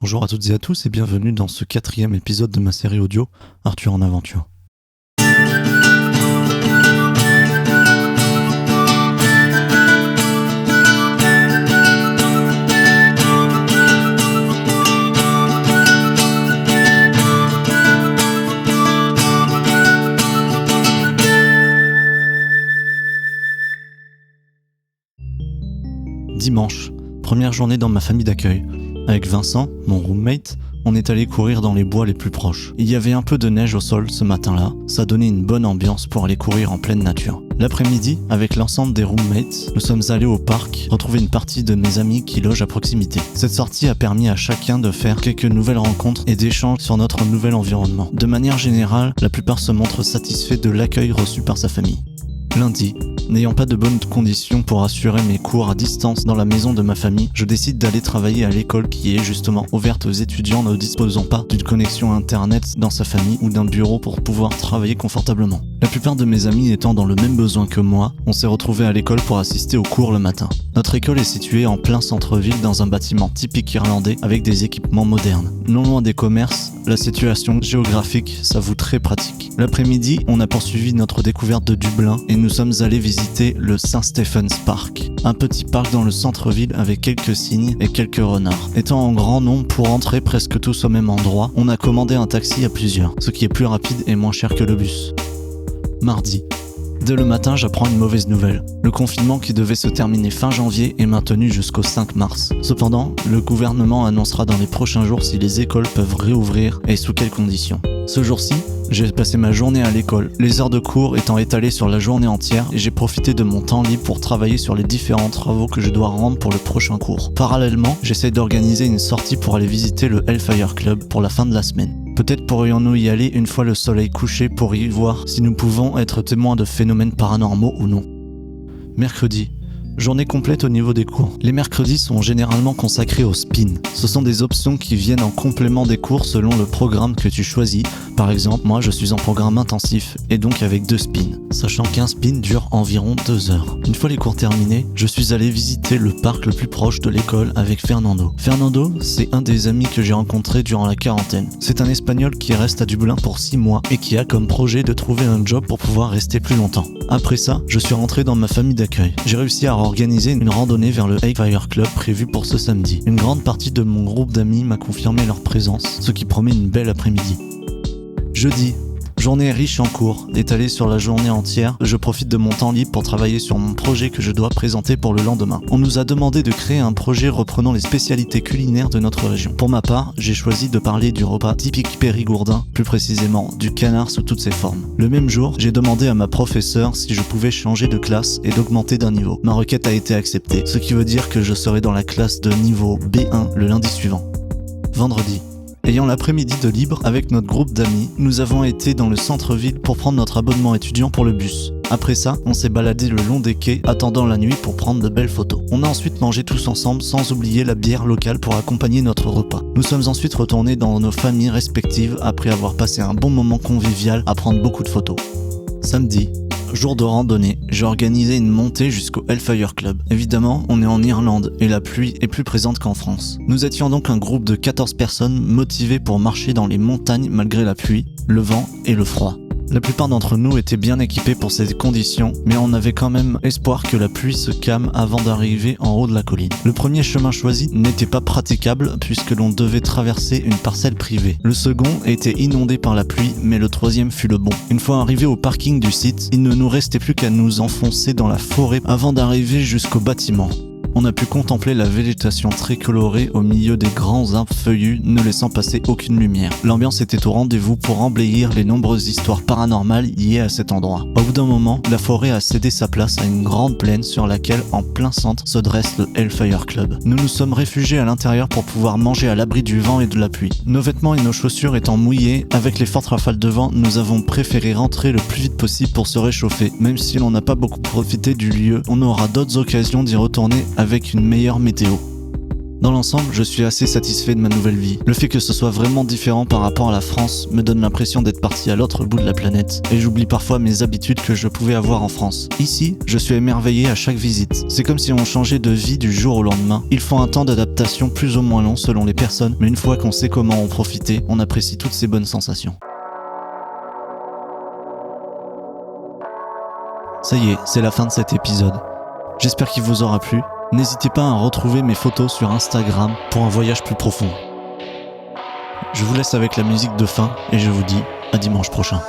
Bonjour à toutes et à tous et bienvenue dans ce 4e épisode de ma série audio Arthur en aventure. Dimanche, première journée dans ma famille d'accueil. Avec Vincent, mon roommate, on est allé courir dans les bois les plus proches. Il y avait un peu de neige au sol ce matin-là, ça donnait une bonne ambiance pour aller courir en pleine nature. L'après-midi, avec l'ensemble des roommates, nous sommes allés au parc retrouver une partie de mes amis qui logent à proximité. Cette sortie a permis à chacun de faire quelques nouvelles rencontres et d'échanges sur notre nouvel environnement. De manière générale, la plupart se montrent satisfaits de l'accueil reçu par sa famille. Lundi, n'ayant pas de bonnes conditions pour assurer mes cours à distance dans la maison de ma famille, je décide d'aller travailler à l'école qui est justement ouverte aux étudiants ne disposant pas d'une connexion internet dans sa famille ou d'un bureau pour pouvoir travailler confortablement. La plupart de mes amis étant dans le même besoin que moi, on s'est retrouvés à l'école pour assister aux cours le matin. Notre école est située en plein centre-ville dans un bâtiment typique irlandais avec des équipements modernes. Non loin des commerces, la situation géographique s'avoue très pratique. L'après-midi, on a poursuivi notre découverte de Dublin et nous sommes allés visiter le St. Stephen's Park, un petit parc dans le centre-ville avec quelques cygnes et quelques renards. Étant en grand nombre pour entrer presque tous au même endroit, on a commandé un taxi à plusieurs, ce qui est plus rapide et moins cher que le bus. Mardi. Dès le matin, j'apprends une mauvaise nouvelle. Le confinement qui devait se terminer fin janvier est maintenu jusqu'au 5 mars. Cependant, le gouvernement annoncera dans les prochains jours si les écoles peuvent réouvrir et sous quelles conditions. Ce jour-ci, j'ai passé ma journée à l'école, les heures de cours étant étalées sur la journée entière et j'ai profité de mon temps libre pour travailler sur les différents travaux que je dois rendre pour le prochain cours. Parallèlement, j'essaie d'organiser une sortie pour aller visiter le Hellfire Club pour la fin de la semaine. Peut-être pourrions-nous y aller une fois le soleil couché pour y voir si nous pouvons être témoins de phénomènes paranormaux ou non. Mercredi. Journée complète au niveau des cours. Les mercredis sont généralement consacrés au spin. Ce sont des options qui viennent en complément des cours selon le programme que tu choisis. Par exemple, moi je suis en programme intensif et donc avec 2 spins, sachant qu'un spin dure environ 2 heures. Une fois les cours terminés, je suis allé visiter le parc le plus proche de l'école avec Fernando. Fernando, c'est un des amis que j'ai rencontré durant la quarantaine. C'est un Espagnol qui reste à Dublin pour 6 mois et qui a comme projet de trouver un job pour pouvoir rester plus longtemps. Après ça, je suis rentré dans ma famille d'accueil. J'ai réussi à organiser une randonnée vers le Hellfire Club prévue pour ce samedi. Une grande partie de mon groupe d'amis m'a confirmé leur présence, ce qui promet une belle après-midi. Jeudi. Journée riche en cours, étalée sur la journée entière, je profite de mon temps libre pour travailler sur mon projet que je dois présenter pour le lendemain. On nous a demandé de créer un projet reprenant les spécialités culinaires de notre région. Pour ma part, j'ai choisi de parler du repas typique périgourdin, plus précisément du canard sous toutes ses formes. Le même jour, j'ai demandé à ma professeure si je pouvais changer de classe et d'augmenter d'un niveau. Ma requête a été acceptée, ce qui veut dire que je serai dans la classe de niveau B1 le lundi suivant. Vendredi. Ayant l'après-midi de libre avec notre groupe d'amis, nous avons été dans le centre-ville pour prendre notre abonnement étudiant pour le bus. Après ça, on s'est baladé le long des quais attendant la nuit pour prendre de belles photos. On a ensuite mangé tous ensemble sans oublier la bière locale pour accompagner notre repas. Nous sommes ensuite retournés dans nos familles respectives après avoir passé un bon moment convivial à prendre beaucoup de photos. Samedi. Jour de randonnée, j'ai organisé une montée jusqu'au Hellfire Club. Évidemment, on est en Irlande et la pluie est plus présente qu'en France. Nous étions donc un groupe de 14 personnes motivées pour marcher dans les montagnes malgré la pluie, le vent et le froid. La plupart d'entre nous étaient bien équipés pour ces conditions, mais on avait quand même espoir que la pluie se calme avant d'arriver en haut de la colline. Le premier chemin choisi n'était pas praticable puisque l'on devait traverser une parcelle privée. Le second était inondé par la pluie, mais le troisième fut le bon. Une fois arrivés au parking du site, il ne nous restait plus qu'à nous enfoncer dans la forêt avant d'arriver jusqu'au bâtiment. On a pu contempler la végétation très colorée au milieu des grands arbres feuillus, ne laissant passer aucune lumière. L'ambiance était au rendez-vous pour embellir les nombreuses histoires paranormales liées à cet endroit. Au bout d'un moment, la forêt a cédé sa place à une grande plaine sur laquelle, en plein centre, se dresse le Hellfire Club. Nous nous sommes réfugiés à l'intérieur pour pouvoir manger à l'abri du vent et de la pluie. Nos vêtements et nos chaussures étant mouillés, avec les fortes rafales de vent, nous avons préféré rentrer le plus vite possible pour se réchauffer. Même si l'on n'a pas beaucoup profité du lieu, on aura d'autres occasions d'y retourner avec une meilleure météo. Dans l'ensemble, je suis assez satisfait de ma nouvelle vie. Le fait que ce soit vraiment différent par rapport à la France me donne l'impression d'être parti à l'autre bout de la planète, et j'oublie parfois mes habitudes que je pouvais avoir en France. Ici, je suis émerveillé à chaque visite. C'est comme si on changeait de vie du jour au lendemain. Il faut un temps d'adaptation plus ou moins long selon les personnes, mais une fois qu'on sait comment en profiter, on apprécie toutes ces bonnes sensations. Ça y est, c'est la fin de cet épisode. J'espère qu'il vous aura plu. N'hésitez pas à retrouver mes photos sur Instagram pour un voyage plus profond. Je vous laisse avec la musique de fin et je vous dis à dimanche prochain.